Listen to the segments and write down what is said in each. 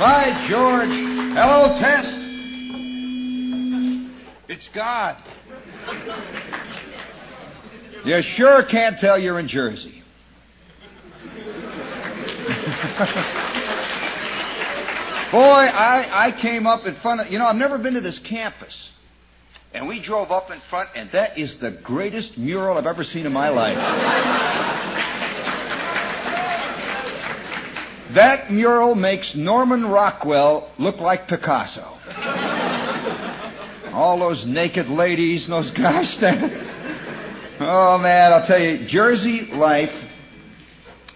Hi, George. Hello, Tess. It's God. You sure can't tell you're in Jersey. Boy, I came up in front of... I've never been to this campus. And we drove up in front, and that is the greatest mural I've ever seen in my life. That mural makes Norman Rockwell look like Picasso. All those naked ladies and those guys standing... Oh, man, I'll tell you, Jersey life...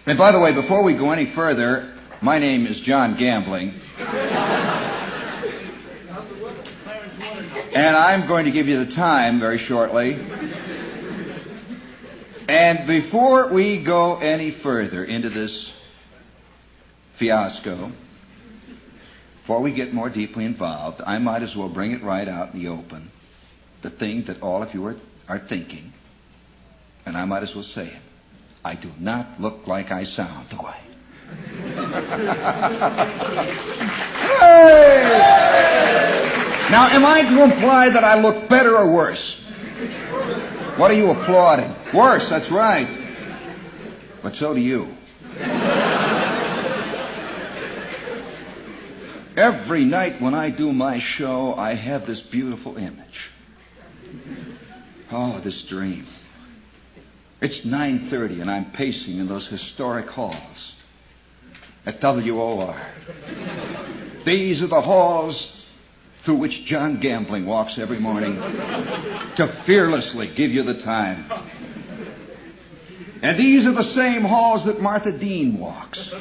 And by the way, before we go any further, my name is John Gambling. And I'm going to give you the time very shortly. And before we go any further into this fiasco, before we get more deeply involved, I might as well bring it right out in the open. The thing that all of you are thinking. And I might as well say it. I do not look like I sound, do I? Hey! Now, am I to imply that I look better or worse? What are you applauding? Worse, that's right. But so do you. Every night when I do my show, I have this beautiful image. Oh, this dream. It's 9:30 and I'm pacing in those historic halls at WOR. These are the halls through which John Gambling walks every morning to fearlessly give you the time. And these are the same halls that Martha Dean walks.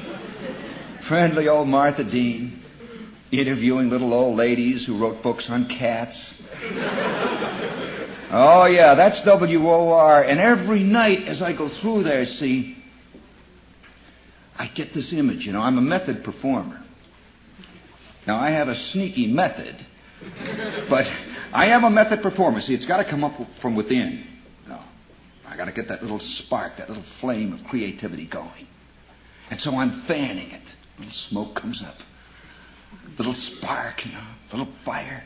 Friendly old Martha Dean, interviewing little old ladies who wrote books on cats. Oh, yeah, that's WOR. And every night as I go through there, see, I get this image. I'm a method performer. Now, I have a sneaky method, but I am a method performer. See, it's got to come up from within. I got to get that little spark, that little flame of creativity going. And so I'm fanning it. A little smoke comes up. A little spark, a little fire.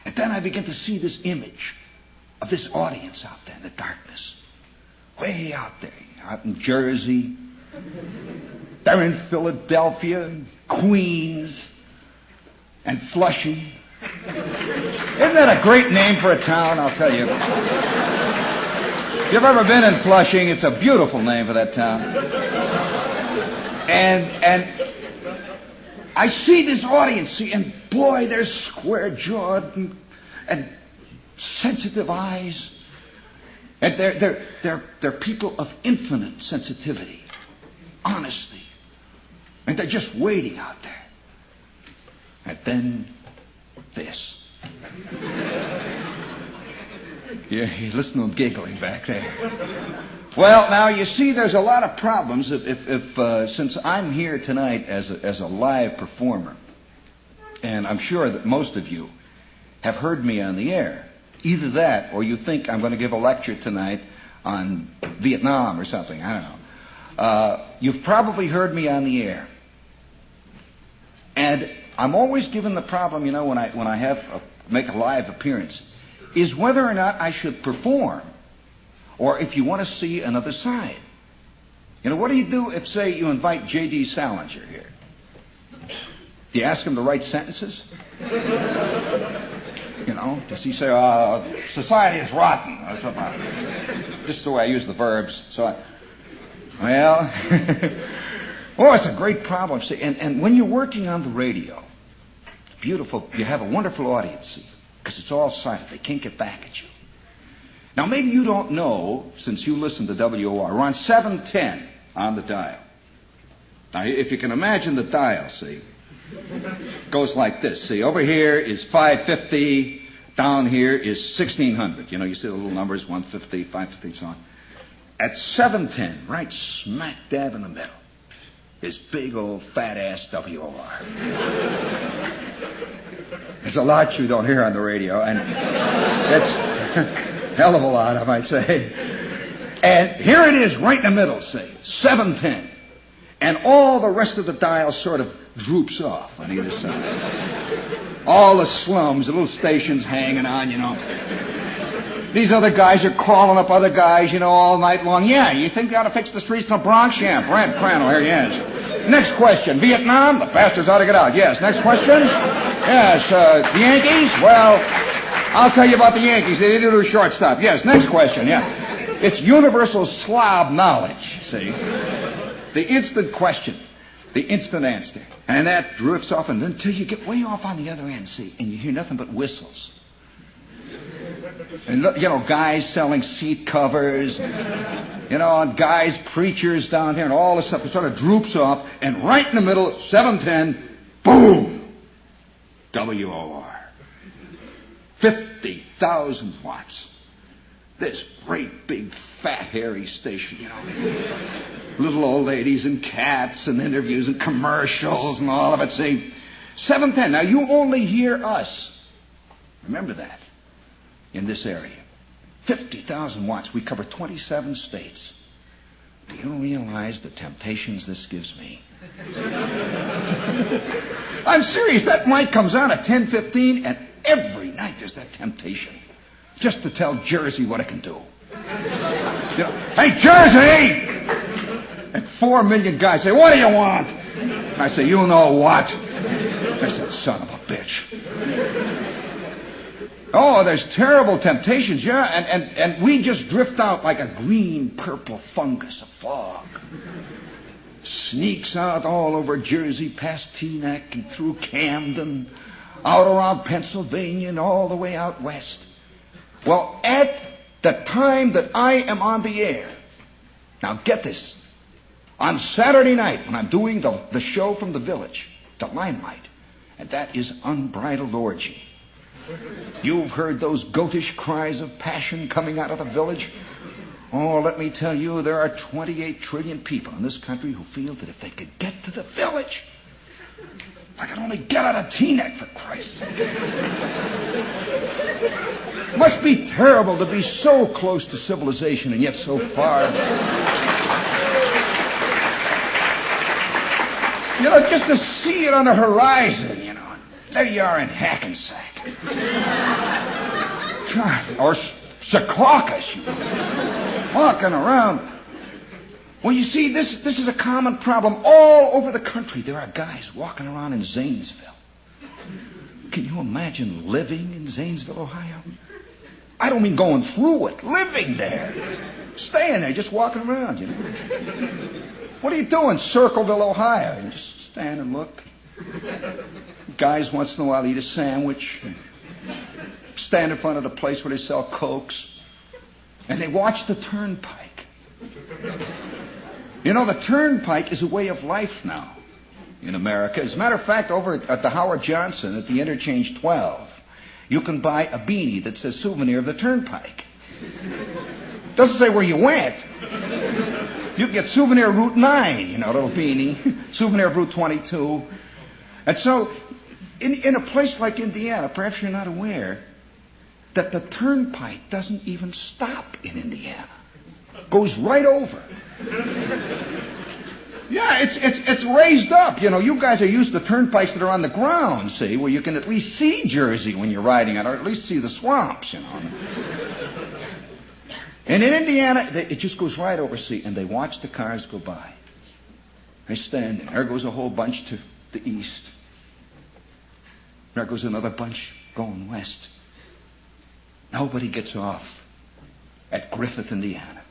And then I begin to see this image of this audience out there in the darkness. Way out there, out in Jersey. They're in Philadelphia, Queens, and Flushing. Isn't that a great name for a town, I'll tell you. If you've ever been in Flushing, it's a beautiful name for that town. And I see this audience, and boy, they're square-jawed and sensitive eyes. And they're people of infinite sensitivity, honesty. And they're just waiting out there. And then this. You listen to them giggling back there. Well, now, you see, there's a lot of problems if since I'm here tonight as a live performer, and I'm sure that most of you have heard me on the air. Either that, or you think I'm going to give a lecture tonight on Vietnam or something. I don't know. You've probably heard me on the air. And I'm always given the problem, when I make a live appearance, is whether or not I should perform, or if you want to see another side. What do you do if, say, you invite J.D. Salinger here? Do you ask him to write sentences? Does he say, society is rotten? Or something? This is the way I use the verbs. Well, it's a great problem. See, and when you're working on the radio, beautiful, you have a wonderful audience, see, because it's all silent. They can't get back at you. Now, maybe you don't know, since you listen to WOR, we're on 710 on the dial. Now, if you can imagine the dial, see, it goes like this. See, over here is 550, down here is 1600. You see the little numbers, 150, 550, and so on. At 710, right smack dab in the middle, is big old fat-ass WOR. There's a lot you don't hear on the radio, and it's a hell of a lot, I might say. And here it is right in the middle, say, 710. And all the rest of the dial sort of droops off on either side. All the slums, the little stations hanging on, you know. These other guys are calling up other guys, you know, all night long. Yeah, you think they ought to fix the streets in the Bronx? Yeah, Brent Crandall, here he is. Next question. Vietnam? The bastards ought to get out. Yes. Next question? Yes. The Yankees? Well, I'll tell you about the Yankees. They didn't do a shortstop. Yes. Next question. Yeah. It's universal slob knowledge, see? The instant question. The instant answer. And that drifts off until you get way off on the other end, see? And you hear nothing but whistles. And, you know, guys selling seat covers, you know, and guys, preachers down there, and all this stuff. It sort of droops off, and right in the middle, 710, boom! WOR. 50,000 watts. This great, big, fat, hairy station, you know. Little old ladies and cats and interviews and commercials and all of it, see? 710. Now, you only hear us. Remember that. In this area. 50,000 watts. We cover 27 states. Do you realize the temptations this gives me? I'm serious. That mic comes on at 10:15, and every night there's that temptation. Just to tell Jersey what it can do. You know, hey, Jersey! And 4 million guys say, what do you want? And I say, you know what? I said, son of a bitch. Oh, there's terrible temptations, yeah, and we just drift out like a green, purple fungus, a fog. Sneaks out all over Jersey, past Teaneck and through Camden, out around Pennsylvania and all the way out west. Well, at the time that I am on the air, now get this, on Saturday night when I'm doing the show from the village, the Limelight, and that is unbridled orgy. You've heard those goatish cries of passion coming out of the village? Oh, let me tell you, there are 28 trillion people in this country who feel that if they could get to the village, if I could only get out of Teaneck, for Christ's sake. It must be terrible to be so close to civilization and yet so far. You know, just to see it on the horizon, you know. There you are in Hackensack. Or Secaucus, you know, walking around. Well, you see, this is a common problem all over the country. There are guys walking around in Zanesville. Can you imagine living in Zanesville, Ohio? I don't mean going through it, living there. Staying there, just walking around, you know. What are you doing, Circleville, Ohio? You just stand and look. Guys once in a while eat a sandwich. Stand in front of the place where they sell Cokes. And they watch the turnpike. You know, the turnpike is a way of life now in America. As a matter of fact, over at the Howard Johnson at the Interchange 12, you can buy a beanie that says souvenir of the turnpike. Doesn't say where you went. You can get souvenir of Route 9, you know, little beanie. Souvenir of Route 22. And so, in a place like Indiana, perhaps you're not aware that the turnpike doesn't even stop in Indiana. Goes right over. Yeah, it's raised up. You know, you guys are used to turnpikes that are on the ground, see, where you can at least see Jersey when you're riding it, or at least see the swamps, you know. And in Indiana, it just goes right over, see, and they watch the cars go by. They stand there. There goes a whole bunch to the east. There goes another bunch going west. Nobody gets off at Griffith, Indiana.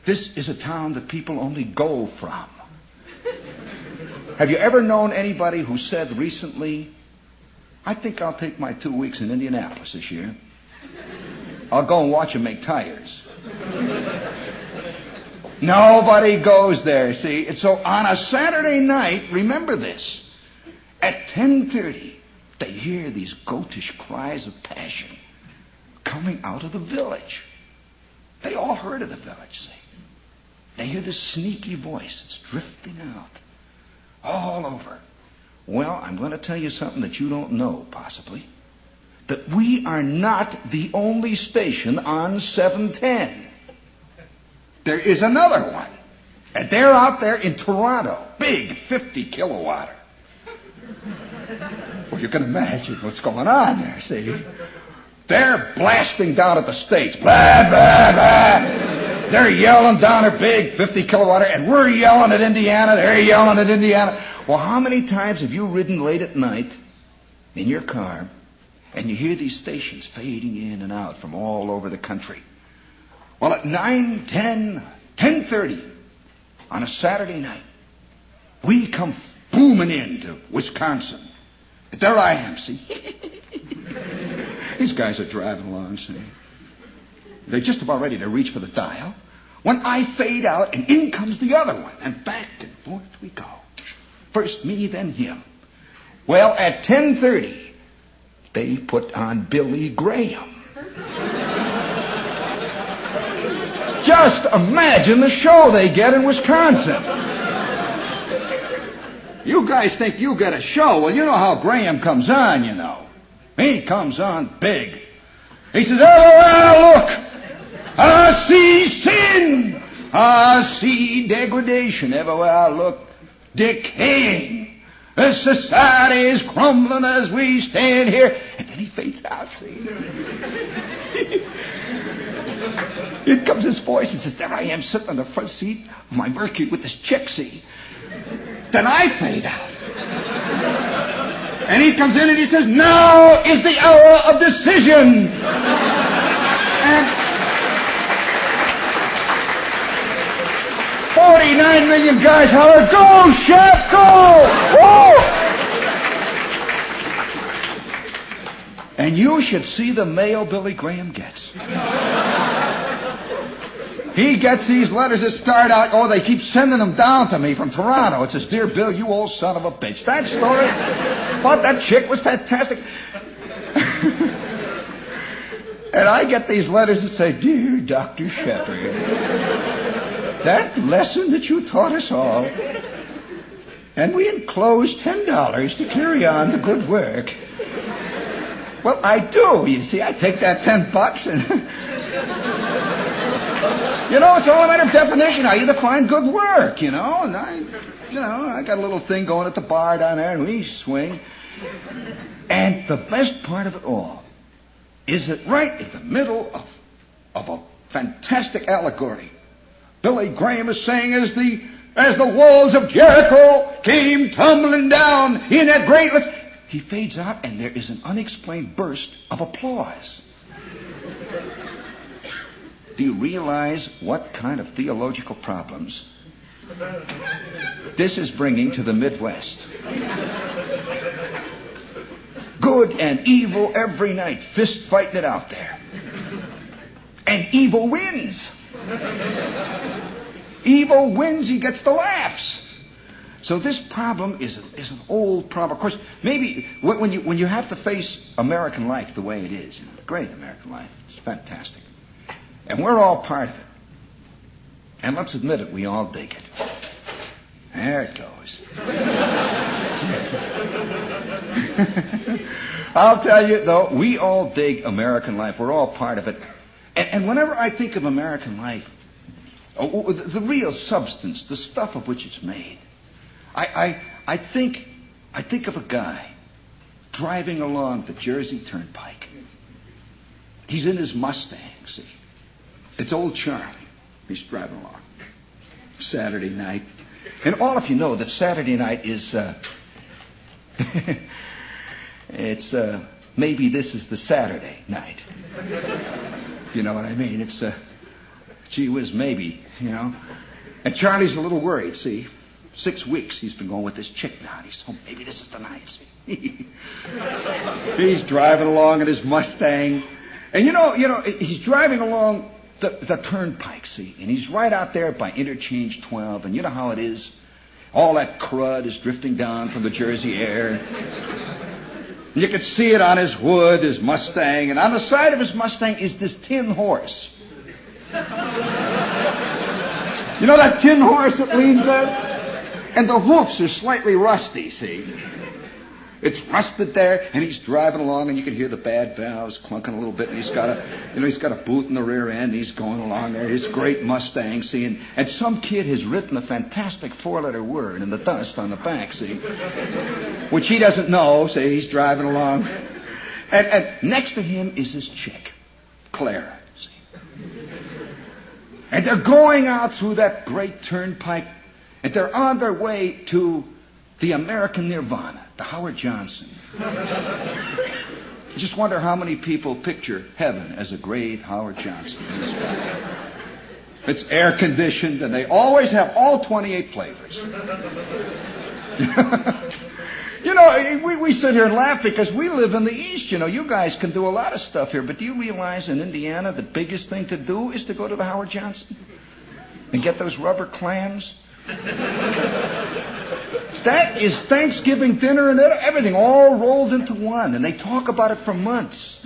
This is a town that people only go from. Have you ever known anybody who said recently, I think I'll take my 2 weeks in Indianapolis this year. I'll go and watch them make tires. Nobody goes there, see. And so on a Saturday night, remember this, at 10:30, they hear these goatish cries of passion coming out of the village. They all heard of the village, see. They hear this sneaky voice. It's drifting out all over. Well, I'm going to tell you something that you don't know, possibly. That we are not the only station on 710. There is another one. And they're out there in Toronto, big 50 kilowatter. Well, you can imagine what's going on there, see? They're blasting down at the States. Blah, blah, blah. They're yelling down their big 50 kilowatt, and we're yelling at Indiana. They're yelling at Indiana. Well, how many times have you ridden late at night in your car, and you hear these stations fading in and out from all over the country? Well, at 9, 10, 10:30 on a Saturday night, we come booming into Wisconsin. And there I am, see? These guys are driving along, see? They're just about ready to reach for the dial when I fade out, and in comes the other one, and back and forth we go. First me, then him. Well, at 10:30, they put on Billy Graham. Just imagine the show they get in Wisconsin. You guys think you get a show. Well, you know how Graham comes on, you know. He comes on big. He says, everywhere I look, I see sin. I see degradation. Everywhere I look, decaying. The society is crumbling as we stand here. And then he fades out, see? In comes his voice and says, there I am sitting on the front seat of my Mercury with this chick, see? Then I fade out. And he comes in and he says, now is the hour of decision. And 49 million guys holler, go, Shep, go! Whoa! And you should see the mail Billy Graham gets. He gets these letters that start out, they keep sending them down to me from Toronto. It says, dear Bill, you old son of a bitch. That story about that chick was fantastic. And I get these letters that say, dear Dr. Shepherd, that lesson that you taught us all, and we enclose $10 to carry on the good work. Well, I do, you see. I take that $10 and... You know, it's all a matter of definition, how you define good work, And I got a little thing going at the bar down there, and we swing. And the best part of it all is that right in the middle of a fantastic allegory, Billy Graham is saying, as the walls of Jericho came tumbling down in that great lift, he fades out, and there is an unexplained burst of applause. Do you realize what kind of theological problems this is bringing to the Midwest? Good and evil every night, fist fighting it out there. And evil wins. Evil wins, he gets the laughs. So this problem is an old problem. Of course, maybe when you have to face American life the way it is, great American life, it's fantastic. And we're all part of it. And let's admit it, we all dig it. There it goes. I'll tell you, though, we all dig American life. We're all part of it. And whenever I think of American life, the real substance, the stuff of which it's made, I think of a guy driving along the Jersey Turnpike. He's in his Mustang, see. It's old Charlie. He's driving along. Saturday night. And all of you know that Saturday night is, it's, maybe this is the Saturday night. You know what I mean? It's, gee whiz, maybe, And Charlie's a little worried, see. 6 weeks he's been going with this chick now. And he's, maybe this is the night, see. He's driving along in his Mustang. And he's driving along the turnpike, see, and he's right out there by Interchange 12, and you know how it is. All that crud is drifting down from the Jersey air. You can see it on his hood, his Mustang, and on the side of his Mustang is this tin horse. You know that tin horse that leans there? And the hoofs are slightly rusty, see. It's rusted there, and he's driving along, and you can hear the bad valves clunking a little bit, and he's got a boot in the rear end, and he's going along there, his great Mustang, see, and some kid has written a fantastic 4-letter word in the dust on the back, see, which he doesn't know, see, he's driving along. And next to him is his chick, Clara, see. And they're going out through that great turnpike, and they're on their way to the American Nirvana, the Howard Johnson. I just wonder how many people picture heaven as a great Howard Johnson. It's air-conditioned, and they always have all 28 flavors. You know, we sit here and laugh because we live in the East. You know, you guys can do a lot of stuff here, but do you realize in Indiana the biggest thing to do is to go to the Howard Johnson and get those rubber clams? That is Thanksgiving dinner and everything all rolled into one, and they talk about it for months.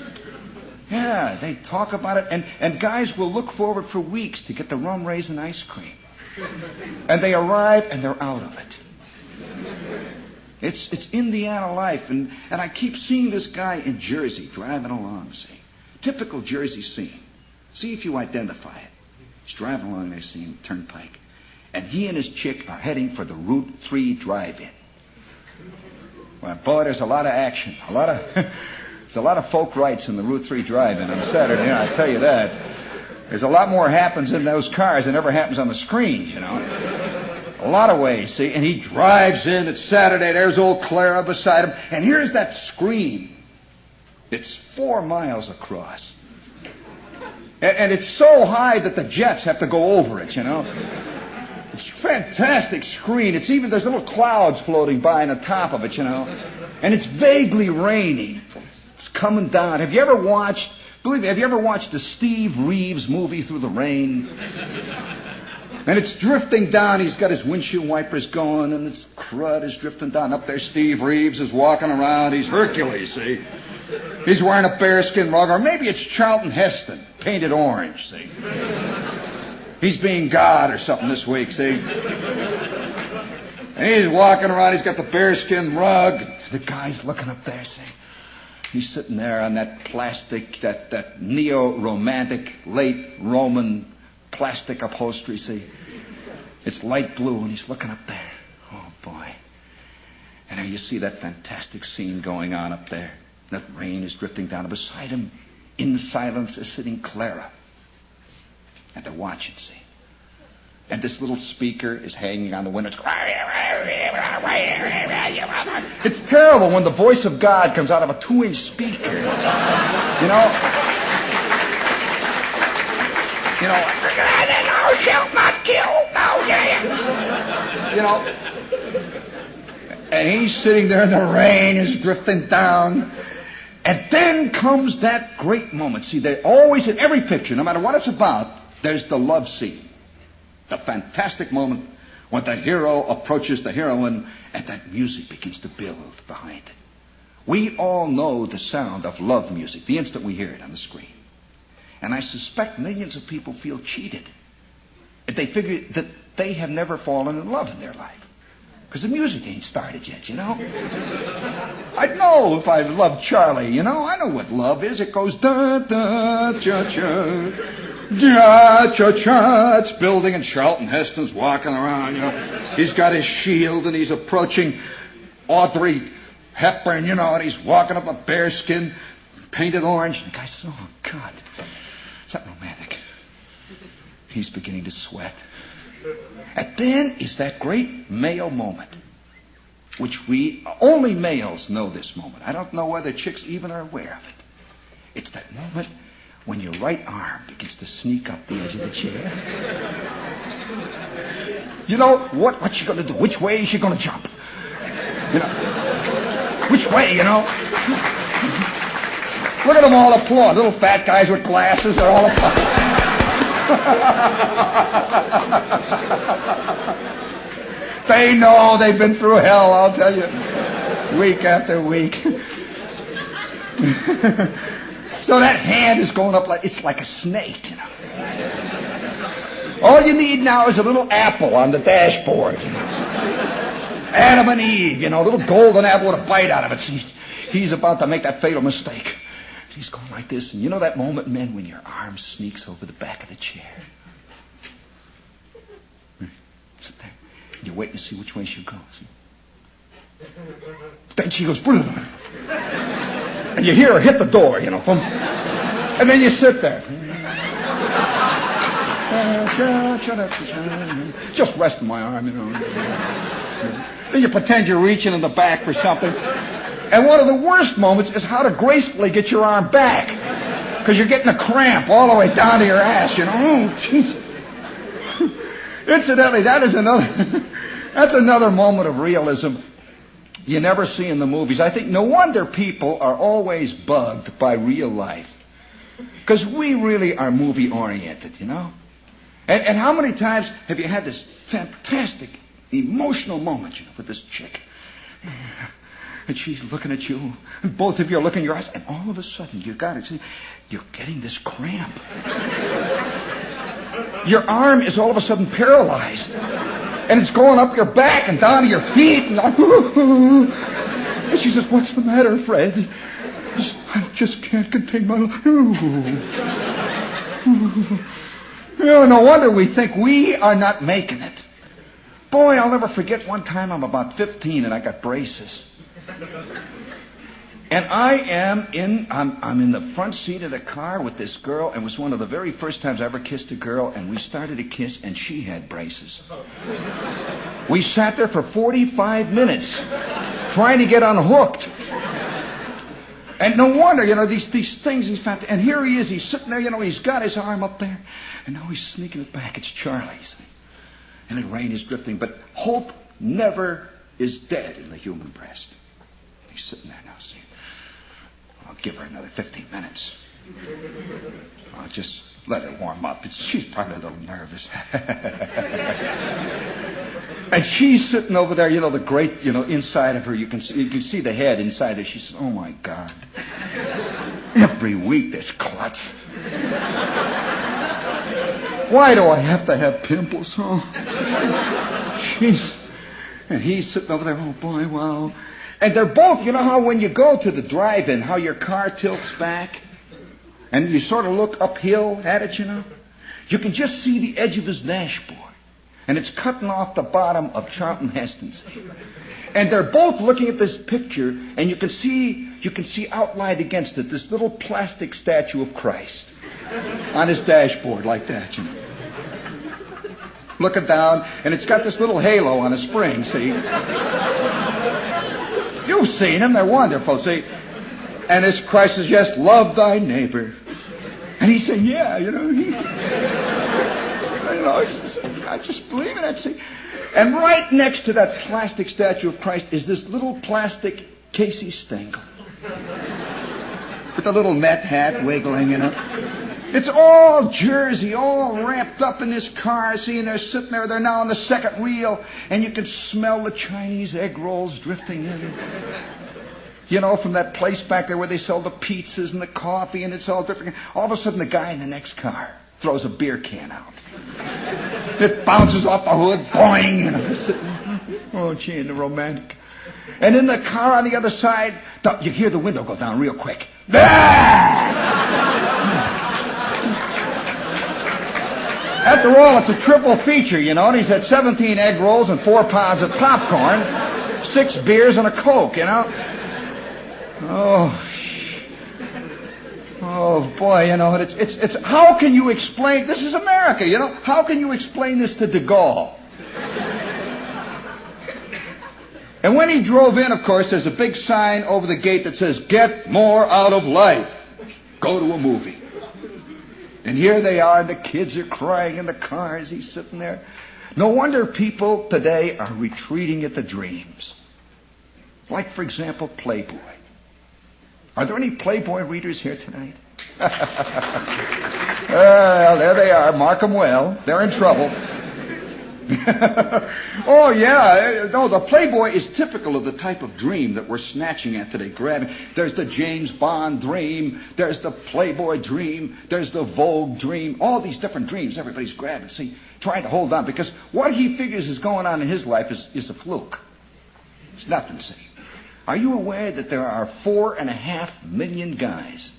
Yeah, they talk about it, and guys will look forward for weeks to get the rum raisin ice cream. And they arrive, and they're out of it. It's Indiana life, and I keep seeing this guy in Jersey driving along, see. Typical Jersey scene. See if you identify it. He's driving along there, seeing the turnpike. And he and his chick are heading for the Route 3 drive-in. Well, boy, there's a lot of action. There's a lot of folk rights in the Route 3 drive-in on Saturday night, I tell you that. There's a lot more happens in those cars than ever happens on the screens, you know. A lot of ways, see. And he drives in. It's Saturday. There's old Clara beside him. And here's that screen. It's 4 miles across. And it's so high that the jets have to go over it, you know. It's a fantastic screen. There's little clouds floating by on the top of it, you know. And it's vaguely raining. It's coming down. Have you ever watched the Steve Reeves movie Through the Rain? And it's drifting down. He's got his windshield wipers going, and this crud is drifting down. Up there, Steve Reeves is walking around. He's Hercules, see? He's wearing a bearskin rug, or maybe it's Charlton Heston, painted orange, see? He's being God or something this week, see? And he's walking around. He's got the bearskin rug. The guy's looking up there, see? He's sitting there on that plastic, that neo-romantic, late Roman plastic upholstery, see? It's light blue, and he's looking up there. Oh, boy. And there you see that fantastic scene going on up there. That rain is drifting down. And beside him, in silence, is sitting Clara. And they're watching, see? And this little speaker is hanging on the window. It's terrible when the voice of God comes out of a 2-inch speaker. You know, thou shalt not kill. No, yeah. You know, and he's sitting there, and the rain is drifting down. And then comes that great moment. See, they always, in every picture, no matter what it's about, there's the love scene. The fantastic moment when the hero approaches the heroine and that music begins to build behind it. We all know the sound of love music the instant we hear it on the screen. And I suspect millions of people feel cheated. They figure that they have never fallen in love in their life. Because the music ain't started yet, you know. I'd know if I loved Charlie, you know. I know what love is. It goes da-da-cha-cha. Ja-cha-cha. It's building, and Charlton Heston's walking around, you know. He's got his shield, and he's approaching Audrey Hepburn, you know, and he's walking up a bearskin, painted orange. And the guy says, oh, God, is that romantic? He's beginning to sweat. And then is that great male moment, which only males know this moment. I don't know whether chicks even are aware of it. It's that moment when your right arm begins to sneak up the edge of the chair. You know, what's she going to do? Which way is she going to jump? You know, which way, you know? Look at them all applaud. Little fat guys with glasses, they're all applaud. They know they've been through hell, I'll tell you, week after week. So that hand is going up it's like a snake, you know. All you need now is a little apple on the dashboard, you know. Adam and Eve, little golden apple with a bite out of it. See, he's about to make that fatal mistake. He's going like this, and you know that moment, men, when your arm sneaks over the back of the chair? Sit there. You're waiting to see which way she goes. Then she goes, and you hear her hit the door, and then you sit there. Just resting my arm, Then you pretend you're reaching in the back for something. And one of the worst moments is how to gracefully get your arm back. Because you're getting a cramp all the way down to your ass, Oh, jeez. Incidentally, that's another moment of realism you never see in the movies. I think no wonder people are always bugged by real life. Because we really are movie-oriented, And how many times have you had this fantastic, emotional moment, with this chick? And she's looking at you, and both of you are looking in your eyes, and all of a sudden, you're getting this cramp. Your arm is all of a sudden paralyzed. And it's going up your back and down to your feet. And she says, "What's the matter, Fred?" "I just can't contain my..." No wonder we think we are not making it. Boy, I'll never forget one time I'm about 15 and I got braces. And I'm in the front seat of the car with this girl, and it was one of the very first times I ever kissed a girl, and we started to kiss, and she had braces. We sat there for 45 minutes trying to get unhooked. And no wonder, these things, and here he is, he's sitting there, he's got his arm up there, and now he's sneaking it back. It's Charlie, see? And the rain is drifting, but hope never is dead in the human breast. He's sitting there now, see? I'll give her another 15 minutes. I'll just let her warm up. She's probably a little nervous. And she's sitting over there, the great, inside of her, you can see the head inside her. She says, "Oh, my God. Every week this klutz. Why do I have to have pimples, huh?" And he's sitting over there, "Oh, boy, wow." And they're both, how when you go to the drive-in, how your car tilts back, and you sort of look uphill at it, You can just see the edge of his dashboard. And it's cutting off the bottom of Charlton Heston's. And they're both looking at this picture, and you can see outlined against it this little plastic statue of Christ on his dashboard like that, Looking down, and it's got this little halo on a spring, see? You've seen them, they're wonderful, see? And this Christ says, "Yes, love thy neighbor." And he's saying, "Yeah, I just believe in that, see?" And right next to that plastic statue of Christ is this little plastic Casey Stengel with a little Met hat wiggling, It's all Jersey, all wrapped up in this car. See, and they're sitting there. They're now on the second wheel, and you can smell the Chinese egg rolls drifting in. From that place back there where they sell the pizzas and the coffee, and it's all different. All of a sudden, the guy in the next car throws a beer can out. It bounces off the hood, boing, oh, gee, and the romantic. And in the car on the other side, you hear the window go down real quick. After all, it's a triple feature, and he's had 17 egg rolls and 4 pounds of popcorn, 6 beers and a Coke, Oh, boy, it's how can you explain, this is America, how can you explain this to de Gaulle? And when he drove in, of course, there's a big sign over the gate that says, "Get more out of life. Go to a movie." And here they are, the kids are crying in the cars, he's sitting there. No wonder people today are retreating at the dreams. Like, for example, Playboy. Are there any Playboy readers here tonight? Well, there they are. Mark them well. They're in trouble. Oh, yeah. No, the Playboy is typical of the type of dream that we're snatching at today, grabbing. There's the James Bond dream. There's the Playboy dream. There's the Vogue dream. All these different dreams everybody's grabbing, see, trying to hold on. Because what he figures is going on in his life is a fluke. It's nothing, see. Are you aware that there are 4.5 million guys?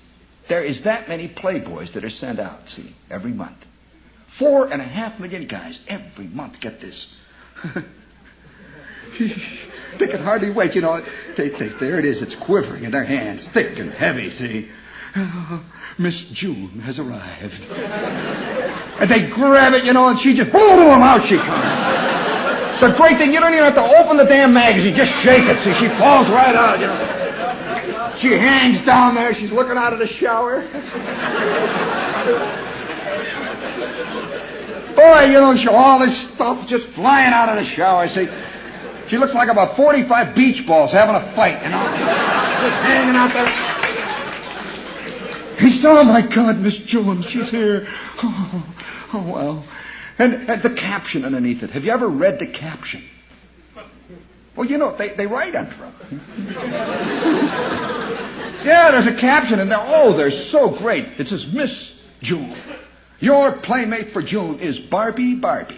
There is that many playboys that are sent out, see, every month. 4.5 million guys every month. Get this. They can hardly wait, you know. There it is. It's quivering in their hands, thick and heavy, see. Miss June has arrived. And they grab it, you know, and she just, boom, out she comes. The great thing, you don't even have to open the damn magazine. Just shake it, see. She falls right out, you know. She hangs down there. She's looking out of the shower. Boy, you know, all this stuff just flying out of the shower, see. She looks like about 45 beach balls having a fight, you know. Just hanging out there. He said, oh, my God, Miss June, she's here. Oh, well. And the caption underneath it. Have you ever read the caption? Well, you know, they write under them. Yeah, there's a caption, and they're so great. It says, Miss June, your playmate for June is Barbie Barbie.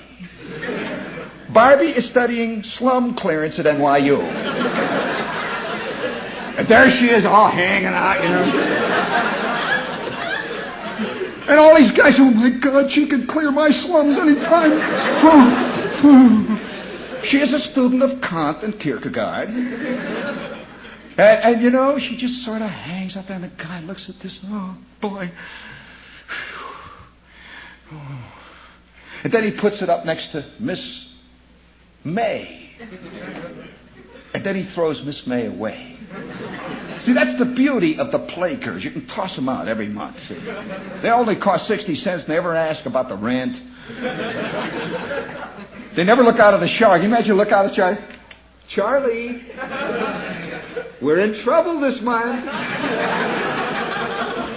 Barbie is studying slum clearance at NYU. And there she is, all hanging out, you know. And all these guys, oh, my God, she can clear my slums anytime. She is a student of Kant and Kierkegaard. And, you know, she just sort of hangs out there, and the guy looks at this, oh, boy. And then he puts it up next to Miss May. And then he throws Miss May away. See, that's the beauty of the play curves. You can toss them out every month, see. They only cost 60 cents. They never ask about the rent. They never look out of the shower. Can you imagine look out of the shower? Charlie, we're in trouble this month.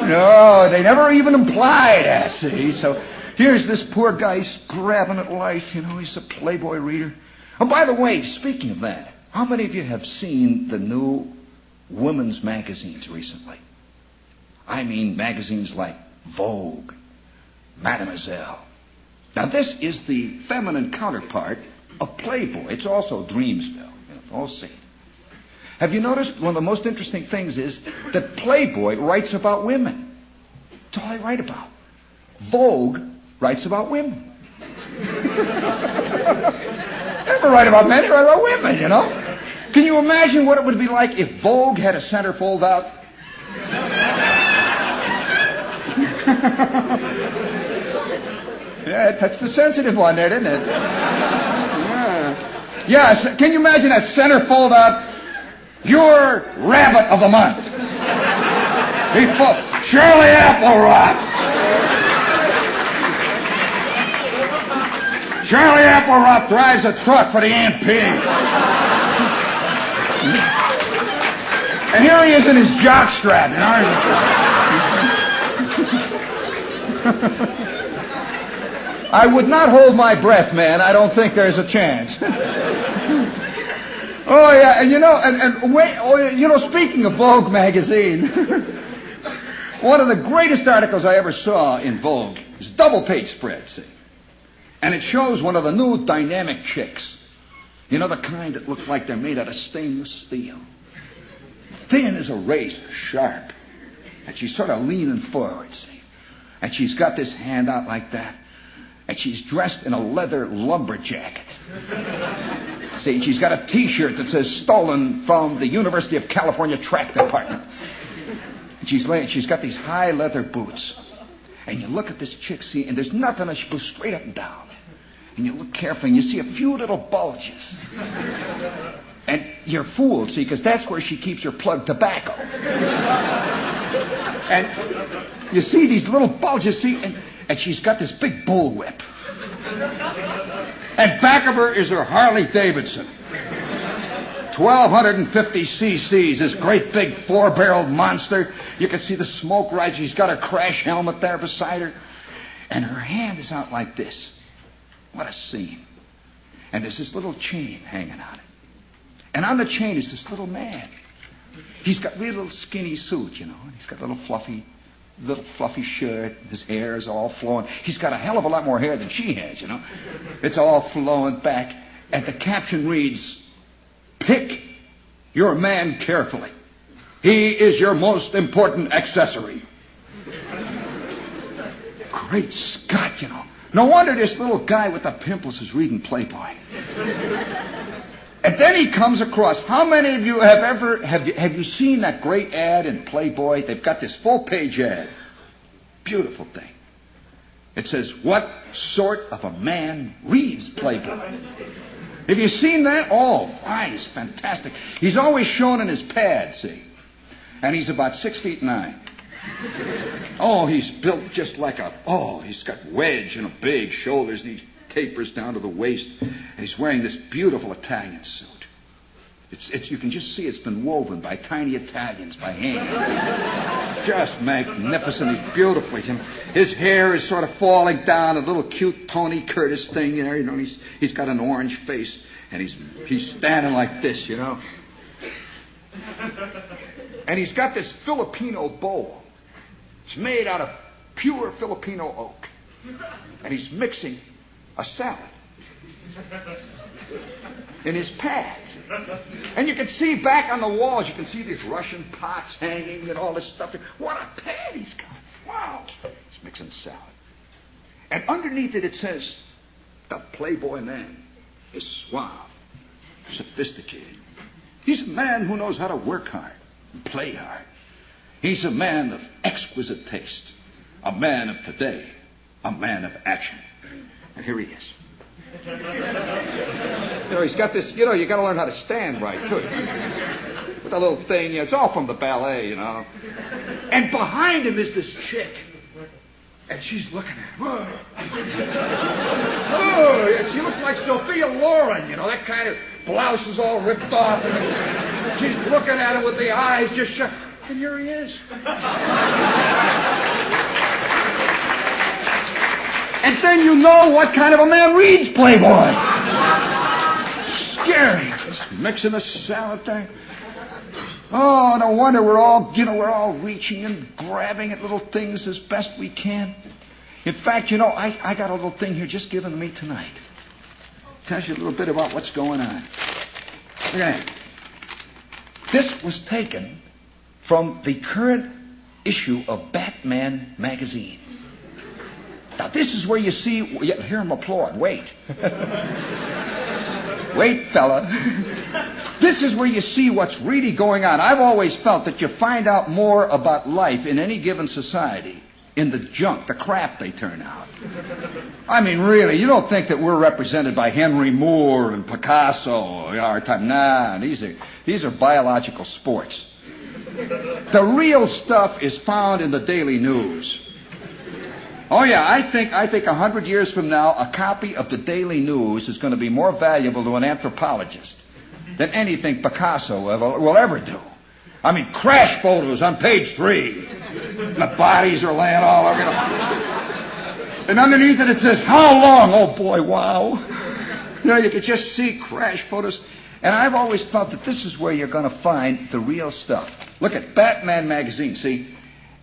No, they never even imply that, see. So here's this poor guy grabbing at life. You know, he's a Playboy reader. And by the way, speaking of that, how many of you have seen the new women's magazines recently? I mean magazines like Vogue, Mademoiselle. Now this is the feminine counterpart of Playboy. It's also Dreamsville. You know, all seen. Have you noticed one of the most interesting things is that Playboy writes about women. That's all they write about. Vogue writes about women. They never write about men, they write about women, you know. Can you imagine what it would be like if Vogue had a centerfold out? Yeah, it touched the sensitive one there, didn't it? Yeah, can you imagine that centerfold out? Your rabbit of the month. Shirley Applewhite. Shirley Applewhite drives a truck for the MP. And here he is in his jockstrap, you know. I would not hold my breath, man. I don't think there's a chance. Oh, yeah, and you know, speaking of Vogue magazine, one of the greatest articles I ever saw in Vogue is a double-page spread, see? And it shows one of the new dynamic chicks. You know, the kind that look like they're made out of stainless steel. Thin as a razor, sharp. And she's sort of leaning forward, see? And she's got this hand out like that. And she's dressed in a leather lumber jacket. See, she's got a T-shirt that says stolen from the University of California track department. And she's got these high leather boots. And you look at this chick, see, and there's nothing, she goes straight up and down. And you look carefully, and you see a few little bulges. And you're fooled, see, because that's where she keeps her plug tobacco. And you see these little bulges, see, and she's got this big bullwhip. And back of her is her Harley Davidson. 1,250 cc's, this great big 4-barreled monster. You can see the smoke rise. She's got her crash helmet there beside her. And her hand is out like this. What a scene. And there's this little chain hanging on it. And on the chain is this little man. He's got a little skinny suit, you know. And he's got a little fluffy shirt. His hair is all flowing. He's got a hell of a lot more hair than she has, you know. It's all flowing back. And the caption reads, "Pick your man carefully. He is your most important accessory. Great Scott, you know. No wonder this little guy with the pimples is reading Playboy. And then he comes across, how many of you have you seen that great ad in Playboy? They've got this full-page ad. Beautiful thing. It says, what sort of a man reads Playboy? Have you seen that? Oh, why, he's fantastic. He's always shown in his pad, see? And he's about 6'9". Oh, he's built just like he's got wedge and big shoulders, and he tapers down to the waist, and he's wearing this beautiful Italian suit. You can just see it's been woven by tiny Italians by hand. Just magnificent. He's beautiful. His hair is sort of falling down, a little cute Tony Curtis thing, you know. He's got an orange face, and he's standing like this, you know. And he's got this Filipino bowl. It's made out of pure Filipino oak. And he's mixing a salad in his pads. And you can see back on the walls, you can see these Russian pots hanging and all this stuff. What a pad he's got. Wow. He's mixing salad. And underneath it says, the Playboy man is suave, sophisticated. He's a man who knows how to work hard and play hard. He's a man of exquisite taste, a man of today, a man of action. And here he is. You know, he's got this, you got to learn how to stand right, too. With that little thing, it's all from the ballet, you know. And behind him is this chick. And she's looking at him. Oh, she looks like Sophia Loren, you know, that kind of blouse is all ripped off. And she's looking at him with the eyes just shut. And here he is. And then you know what kind of a man reads Playboy. Scary. Just mixing the salad thing. Oh, no wonder we're all reaching and grabbing at little things as best we can. In fact, I got a little thing here just given to me tonight. Tells you a little bit about what's going on. Look at that. This was taken from the current issue of Batman magazine. Now, this is where you see... Hear him applaud. Wait. Wait, fella. This is where you see what's really going on. I've always felt that you find out more about life in any given society in the junk, the crap they turn out. I mean, really, you don't think that we're represented by Henry Moore and Picasso our time. Nah, these are biological sports. The real stuff is found in the daily news. Oh, yeah, I think 100 years from now, a copy of the Daily News is going to be more valuable to an anthropologist than anything Picasso will ever do. I mean, crash photos on page 3. The bodies are laying all over. And underneath it says, how long? Oh, boy, wow. You could just see crash photos. And I've always felt that this is where you're going to find the real stuff. Look at Batman magazine, see?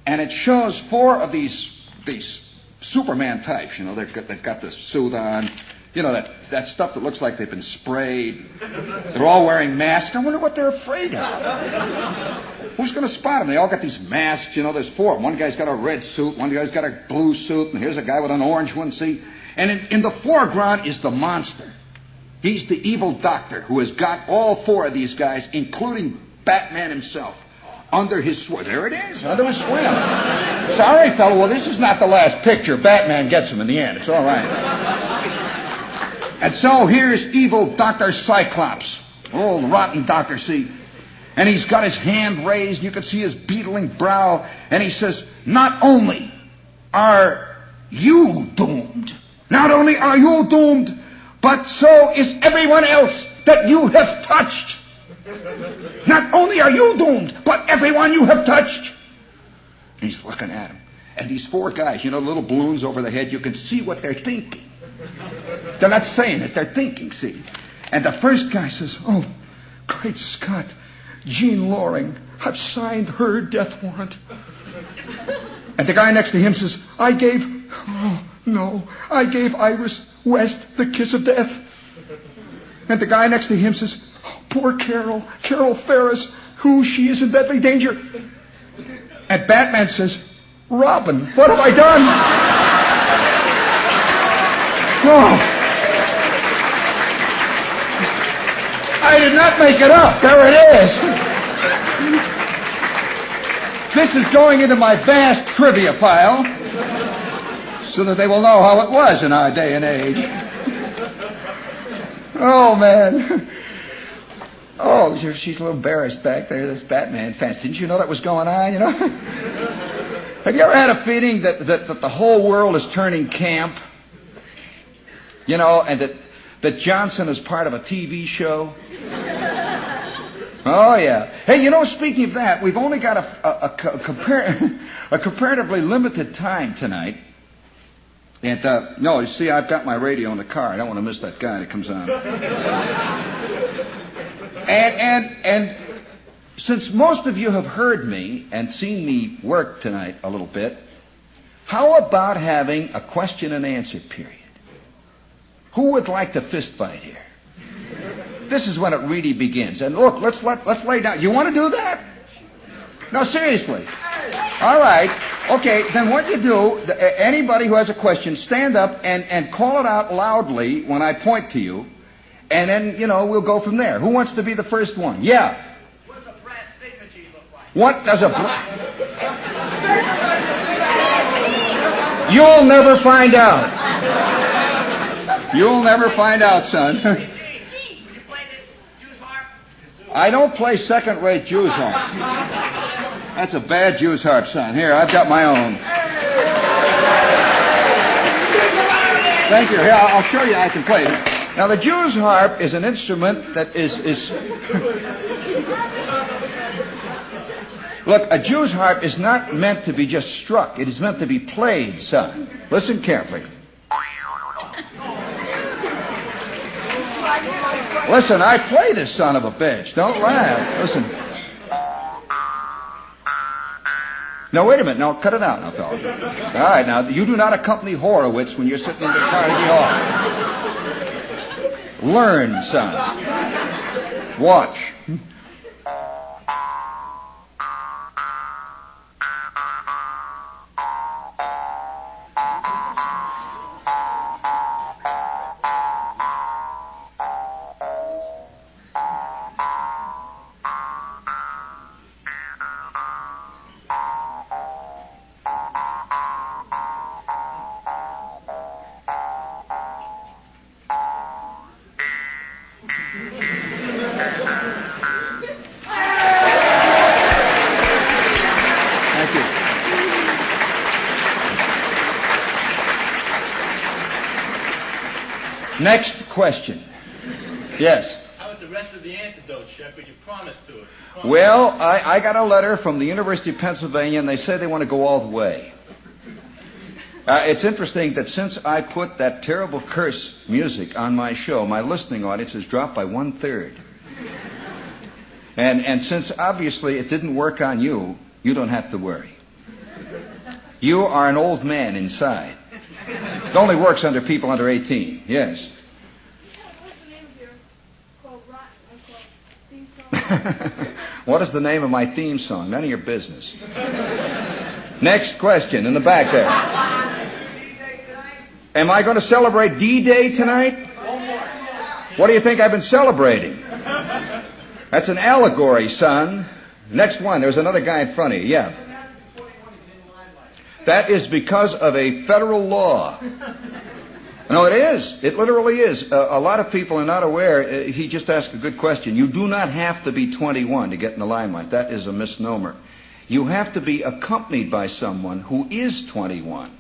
And it shows 4 of these Superman types, they've got the suit on, that stuff that looks like they've been sprayed. They're all wearing masks. I wonder what they're afraid of. Who's going to spot them? They all got these masks, there's 4. One guy's got a red suit, one guy's got a blue suit, and here's a guy with an orange one, see? And in the foreground is the monster. He's the evil doctor who has got all 4 of these guys, including Batman himself, under his swim. There it is, under his swim. Sorry, fellow. Well, this is not the last picture. Batman gets him in the end. It's all right. And so here's evil Dr. Cyclops. Oh, the rotten doctor, see. And he's got his hand raised. You can see his beetling brow. And he says, not only are you doomed, but so is everyone else that you have touched. Not only are you doomed, but everyone you have touched. And he's looking at him. And these 4 guys, the little balloons over the head, you can see what they're thinking. They're not saying it, they're thinking, see. And the first guy says, oh, great Scott, Jean Loring, I've signed her death warrant. And the guy next to him says, I gave Iris West the kiss of death. And the guy next to him says, poor Carol Ferris, she is in deadly danger. And Batman says, Robin, what have I done? Oh. I did not make it up. There it is. This is going into my vast trivia file so that they will know how it was in our day and age. Oh, man. Oh, she's a little embarrassed back there, this Batman fans. Didn't you know that was going on, you know? Have you ever had a feeling that the whole world is turning camp? You know, and that Johnson is part of a TV show? Oh, yeah. Hey, you know, speaking of that, we've only got a comparatively limited time tonight. And, no, you see, I've got my radio in the car. I don't want to miss that guy that comes on. And since most of you have heard me and seen me work tonight a little bit, how about having a question and answer period? Who would like to fist fight here? This is when it really begins. And look, let's lay down. You want to do that? No, seriously. All right. Okay, then what you do, anybody who has a question, stand up and call it out loudly when I point to you. And then, you know, we'll go from there. Who wants to be the first one? Yeah. What does a brass thingamajig look like? What does a You'll never find out. You'll never find out, son. Will you play this Jew's harp? I don't play second-rate Jew's harp. That's a bad Jew's harp, son. Here, I've got my own. Thank you. Here, I'll show you I can play it. Now, the Jew's harp is an instrument that is... Look, a Jew's harp is not meant to be just struck. It is meant to be played, son. Listen carefully. Listen, I play this son of a bitch. Don't laugh. Listen. No, wait a minute. No, cut it out now, fella. All right, now, you do not accompany Horowitz when you're sitting in the Carnegie Hall. Learn, son. Watch. Next question. Yes. How about the rest of the antidote, Shepard? You promised to it. Well, I got a letter from the University of Pennsylvania, and they say they want to go all the way. It's interesting that since I put that terrible curse music on my show, my listening audience has dropped by 1/3. And since obviously it didn't work on you, you don't have to worry. You are an old man inside. It only works under people under 18. Yes. What's the name of your theme song? What is the name of my theme song? None of your business. Next question in the back there. Am I going to celebrate D-Day tonight? What do you think I've been celebrating? That's an allegory, son. Next one. There's another guy in front of you. Yeah. That is because of a federal law. No, it is. It literally is. A lot of people are not aware. He just asked a good question. You do not have to be 21 to get in the limelight. That is a misnomer. You have to be accompanied by someone who is 21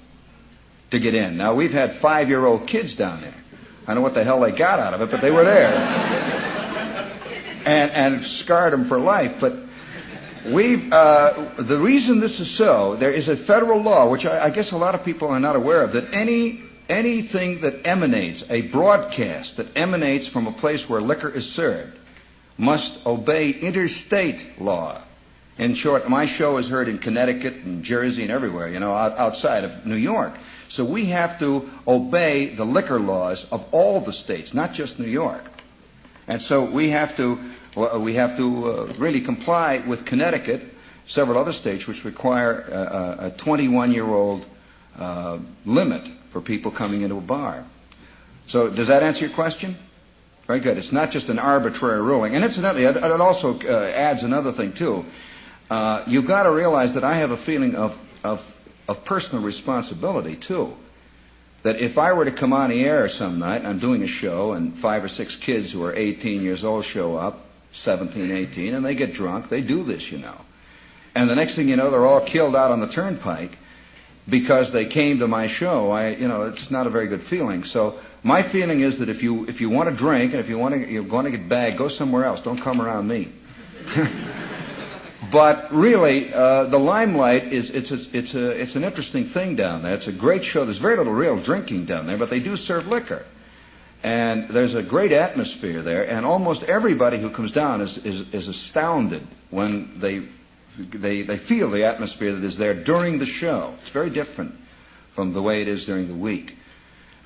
to get in. Now, we've had 5-year-old kids down there. I don't know what the hell they got out of it, but they were there. And scarred them for life. But the reason this is so, there is a federal law, which I guess a lot of people are not aware of, that anything that emanates, a broadcast that emanates from a place where liquor is served, must obey interstate law. In short, my show is heard in Connecticut and Jersey and everywhere, outside of New York. So we have to obey the liquor laws of all the states, not just New York. And so we have to really comply with Connecticut, several other states, which require a 21-year-old limit for people coming into a bar. So does that answer your question? Very good. It's not just an arbitrary ruling. And incidentally, it also adds another thing, too. You've got to realize that I have a feeling of personal responsibility, too. That if I were to come on the air some night, and I'm doing a show, and 5 or 6 kids who are 18 years old show up, 17, 18, and they get drunk, they do this, you know. And the next thing you know, they're all killed out on the turnpike because they came to my show. It's not a very good feeling. So my feeling is that if you want to drink and if you're going to get bagged, go somewhere else. Don't come around me. But really, the Limelight it's an interesting thing down there. It's a great show. There's very little real drinking down there, but they do serve liquor, and there's a great atmosphere there. And almost everybody who comes down is astounded when they feel the atmosphere that is there during the show. It's very different from the way it is during the week,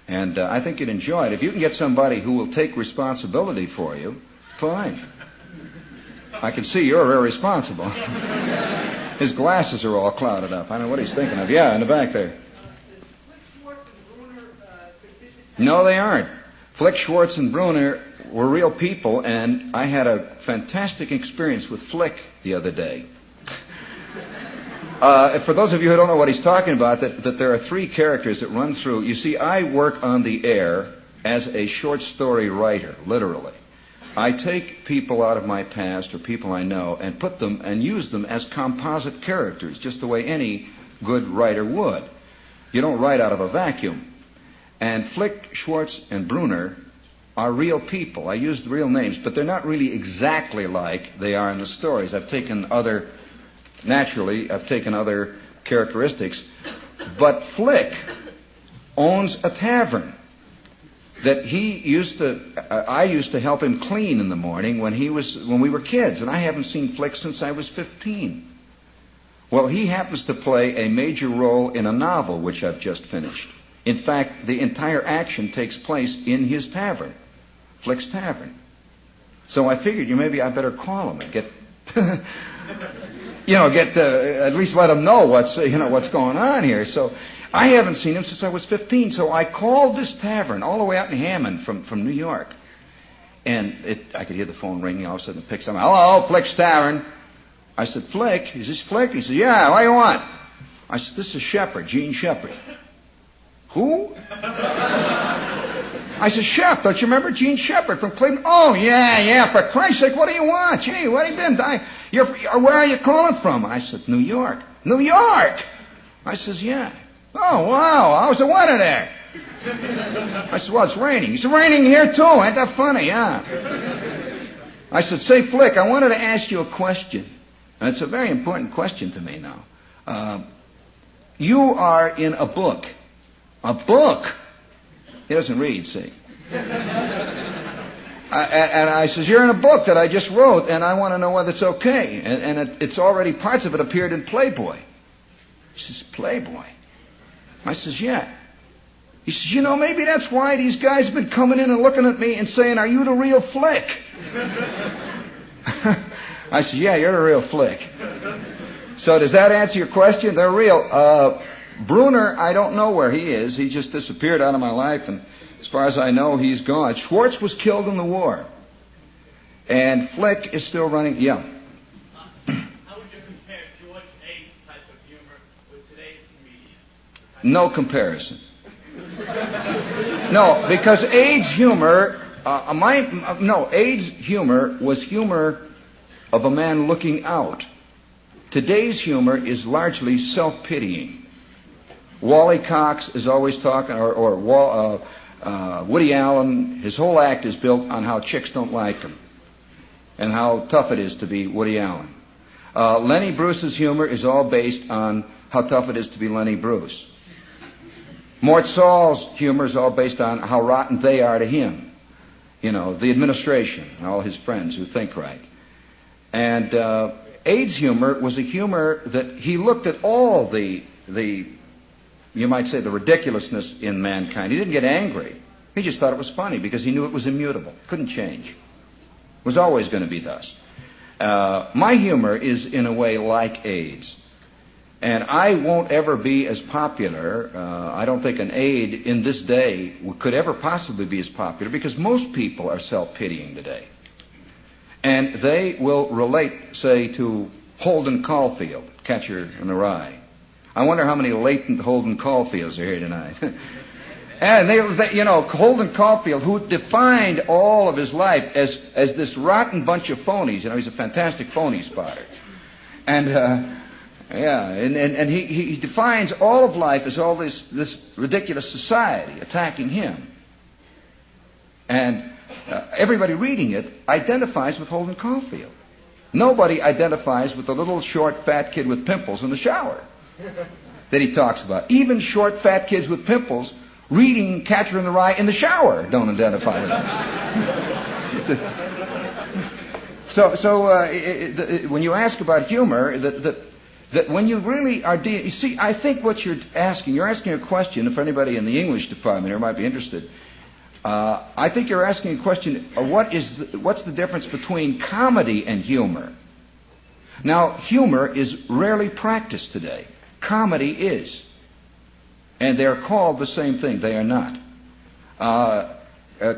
and I think you'd enjoy it if you can get somebody who will take responsibility for you. Fine. I can see you're irresponsible. His glasses are all clouded up. I don't know what he's thinking of. Yeah, in the back there. No, they aren't. Flick, Schwartz, and Bruner were real people, and I had a fantastic experience with Flick the other day. For those of you who don't know what he's talking about, that there are 3 characters that run through. You see, I work on the air as a short story writer, literally. I take people out of my past or people I know and put them and use them as composite characters, just the way any good writer would. You don't write out of a vacuum. And Flick, Schwartz, and Bruner are real people. I used real names, but they're not really exactly like they are in the stories. I've taken other characteristics. But Flick owns a tavern that I used to help him clean in the morning when we were kids, and I haven't seen Flick since I was 15. Well, he happens to play a major role in a novel which I've just finished. In fact, the entire action takes place in his tavern, Flick's Tavern. So I figured maybe I better call him and get at least let him know what's going on here. So I haven't seen him since I was 15, so I called this tavern all the way out in Hammond from New York. And I could hear the phone ringing. All of a sudden it picks up. Hello, Flick's Tavern. I said, Flick? Is this Flick? He said, yeah, what do you want? I said, this is Shepard, Gene Shepard. Who? I said, Shep, don't you remember Gene Shepard from Cleveland? Oh, yeah, for Christ's sake, what do you want? Gee, what have you been? Where are you calling from? I said, New York. New York? I says, yeah. Oh, wow, how's the weather there? I said, well, it's raining. It's raining here, too. Ain't that funny, huh? I said, say, Flick, I wanted to ask you a question. And it's a very important question to me now. You are in a book. A book? He doesn't read, see. And I says, you're in a book that I just wrote, and I want to know whether it's okay. And it's already, parts of it appeared in Playboy. He says, Playboy? I says, yeah. He says, maybe that's why these guys have been coming in and looking at me and saying, are you the real Flick? I said, yeah, you're the real Flick. So does that answer your question? They're real. Bruner, I don't know where he is. He just disappeared out of my life, and as far as I know, he's gone. Schwartz was killed in the war. And Flick is still running. Yeah. How would you compare George A's type of humor with today's comedians? No comparison. No, because A's humor, A's humor was humor of a man looking out. Today's humor is largely self-pitying. Wally Cox is always talking, or Woody Allen, his whole act is built on how chicks don't like him and how tough it is to be Woody Allen. Lenny Bruce's humor is all based on how tough it is to be Lenny Bruce. Mort Saul's humor is all based on how rotten they are to him. The administration and all his friends who think right. And Aid's humor was a humor that he looked at all the you might say, the ridiculousness in mankind. He didn't get angry. He just thought it was funny because he knew it was immutable. Couldn't change. Was always going to be thus. My humor is, in a way, like AIDS. And I won't ever be as popular. I don't think an aid in this day could ever possibly be as popular because most people are self-pitying today. And they will relate, say, to Holden Caulfield, Catcher in the Rye. I wonder how many latent Holden Caulfields are here tonight. And Holden Caulfield, who defined all of his life as this rotten bunch of phonies. He's a fantastic phony spotter. And he defines all of life as all this ridiculous society attacking him. And everybody reading it identifies with Holden Caulfield. Nobody identifies with the little short fat kid with pimples in the shower that he talks about. Even short fat kids with pimples reading Catcher in the Rye in the shower don't identify with him. So when you ask about humor, that when you really are you see, I think what you're asking a question, if anybody in the English department here might be interested, I think you're asking a question, what's the difference between comedy and humor? Now, humor is rarely practiced today. Comedy is. And they're called the same thing. They are not.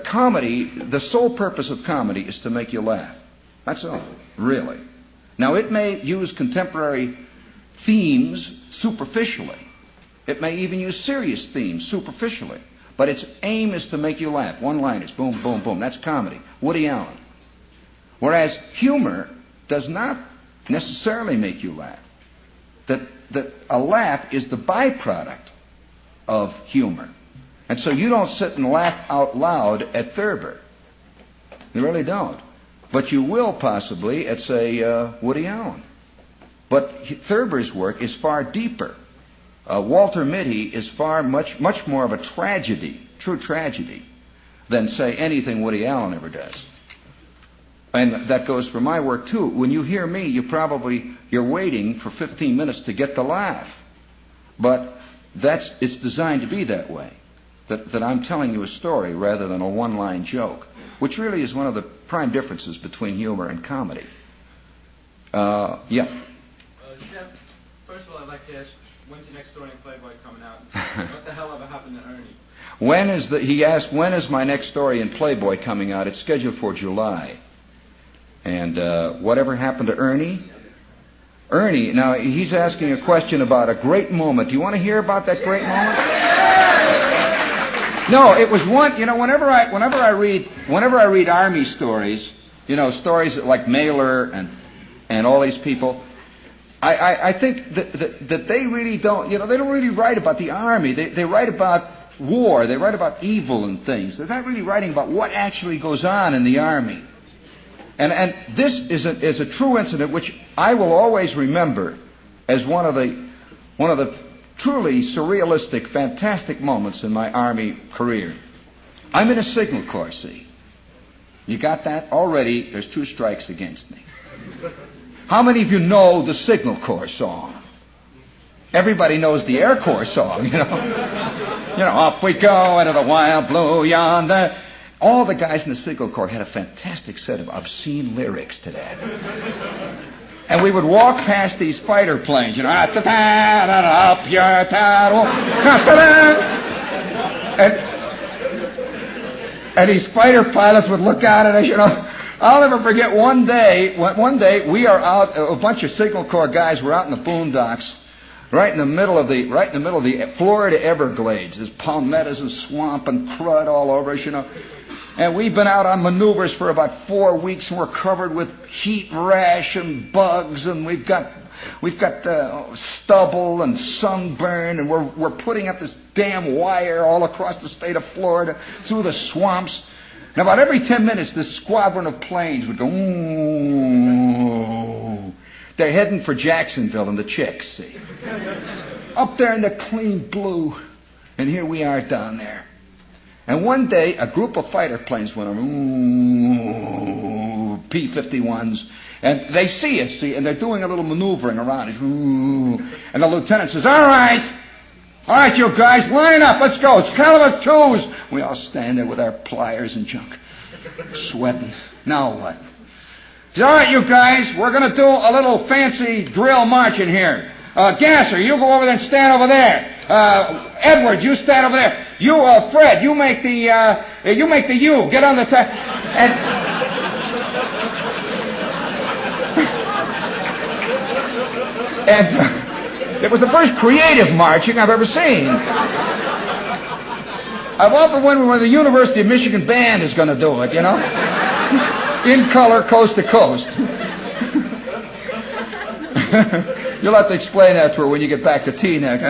Comedy, the sole purpose of comedy is to make you laugh. That's all, really. Now, it may use contemporary themes superficially. It may even use serious themes superficially. But its aim is to make you laugh. One-liners, boom, boom, boom. That's comedy. Woody Allen. Whereas humor does not necessarily make you laugh. That a laugh is the byproduct of humor. And so you don't sit and laugh out loud at Thurber. You really don't. But you will possibly at, say, Woody Allen. But Thurber's work is far deeper. Walter Mitty is much more of a tragedy, true tragedy, than, say, anything Woody Allen ever does. And that goes for my work, too. When you hear me, you're waiting for 15 minutes to get the laugh. But it's designed to be that way. That I'm telling you a story rather than a one-line joke, which really is one of the prime differences between humor and comedy. Yeah. Jeff, first of all, I'd like to ask, when's the next story in Playboy coming out? What the hell ever happened to Ernie? He asked, when is my next story in Playboy coming out? It's scheduled for July. And whatever happened to Ernie? Ernie, now he's asking a question about a great moment. Do you want to hear about that great moment? No, it was one. Whenever I read Army stories, stories like Mailer and all these people, I think that they really don't. They don't really write about the Army. They write about war. They write about evil and things. They're not really writing about what actually goes on in the Army. And this is a true incident which I will always remember as one of the truly surrealistic, fantastic moments in my Army career. I'm in a signal corps, see. You got that? Already there's 2 strikes against me. How many of you know the Signal Corps song? Everybody knows the Air Corps song, off we go into the wild blue yonder. All the guys in the Signal Corps had a fantastic set of obscene lyrics to that. And we would walk past these fighter planes, up your and these fighter pilots would look out at us, I'll never forget one day we are out, a bunch of Signal Corps guys were out in the boondocks, right in the middle of the Florida Everglades. There's palmettos and swamp and crud all over us, And we've been out on maneuvers for about 4 weeks, and we're covered with heat rash and bugs, and we've got stubble and sunburn, and we're putting up this damn wire all across the state of Florida through the swamps. And about every 10 minutes, this squadron of planes would go, ooh. They're heading for Jacksonville and the chicks, see. Up there in the clean blue. And here we are down there. And one day, a group of fighter planes went on, ooh, P-51s. And they see us, and they're doing a little maneuvering around us. Ooh. And the lieutenant says, all right, you guys, line up, let's go. It's caliber 2s. We all stand there with our pliers and junk, sweating. Now what? He said, all right, you guys, we're going to do a little fancy drill marching here. Gasser, you go over there and stand over there. Edwards, you stand over there. You, Fred, you make the U. Get on the top. And it was the first creative marching I've ever seen. I've often wondered when the University of Michigan band is going to do it, you know? In color, coast to coast. You'll have to explain that to her when you get back to Teaneck.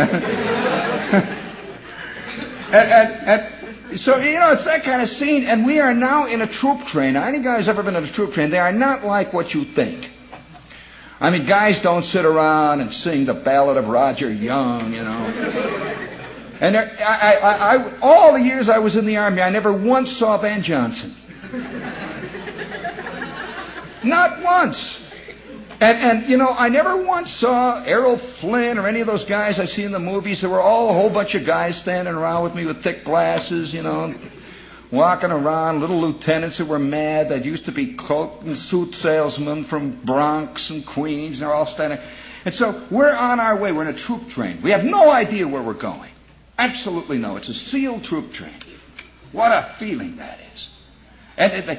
And so, you know, it's that kind of scene, and we are now in a troop train. Now, any guy's ever been in a troop train, they are not like what you think. I mean, guys don't sit around and sing the Ballad of Roger Young, you know. And all the years I was in the Army, I never once saw Van Johnson. Not once. And you know, I never once saw Errol Flynn or any of those guys I see in the movies. There were all a whole bunch of guys standing around with me with thick glasses, you know, walking around, little lieutenants that were mad that used to be cloak and suit salesmen from Bronx and Queens, and they're all standing. And so we're on our way. We're in a troop train. We have no idea where we're going. Absolutely no. It's a sealed troop train. What a feeling that is. And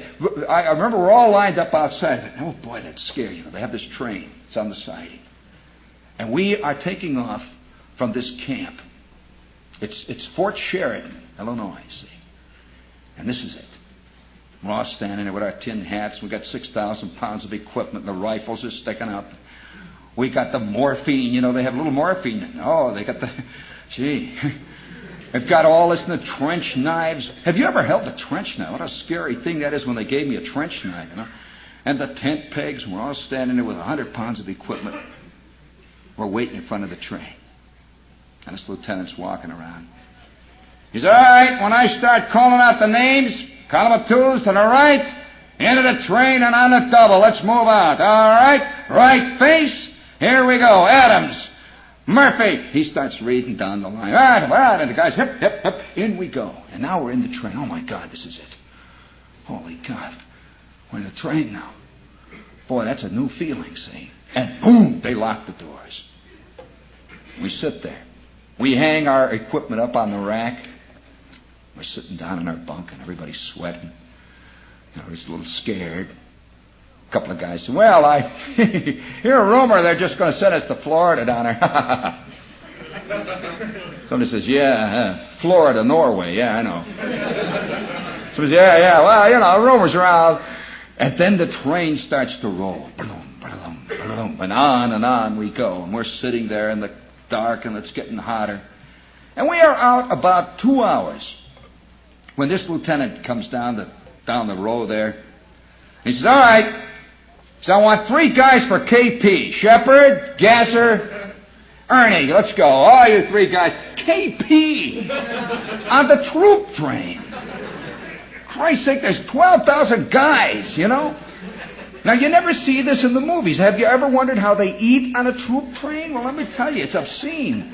I remember we're all lined up outside of it. Oh, boy, that's scary. You know, they have this train. It's on the siding. And we are taking off from this camp. It's Fort Sheridan, Illinois, see. And this is it. We're all standing there with our tin hats. We got 6,000 pounds of equipment. The rifles are sticking up. We got the morphine. You know, they have a little morphine. Oh, they got the... Gee... They've got all this in the trench knives. Have you ever held a trench knife? What a scary thing that is when they gave me a trench knife, you know. And the tent pegs, we're all standing there with 100 pounds of equipment. We're waiting in front of the train. And this lieutenant's walking around. He said, all right, when I start calling out the names, column of twos to the right, into the train and on the double. Let's move out. All right, right face. Here we go. Adams. Murphy. He starts reading down the line. And the guys, hip, hip, hip. In we go. And now we're in the train. Oh, my God, this is it. Holy God. We're in the train now. Boy, that's a new feeling, see? And boom, they lock the doors. We sit there. We hang our equipment up on the rack. We're sitting down in our bunk, and everybody's sweating. You know, we're just a little scared. A couple of guys said, well, I hear a rumor they're just going to send us to Florida down there. Somebody says, yeah, Florida, Norway. Yeah, I know. Somebody says, yeah, well, you know, rumors are out. And then the train starts to roll. And on we go. And we're sitting there in the dark, and it's getting hotter. And we are out about 2 hours when this lieutenant comes down the row there. He says, all right. So I want 3 guys for KP. Shepard, Gasser, Ernie. Let's go. All you 3 guys. KP on the troop train. Christ's sake, there's 12,000 guys, you know. Now, you never see this in the movies. Have you ever wondered how they eat on a troop train? Well, let me tell you, it's obscene.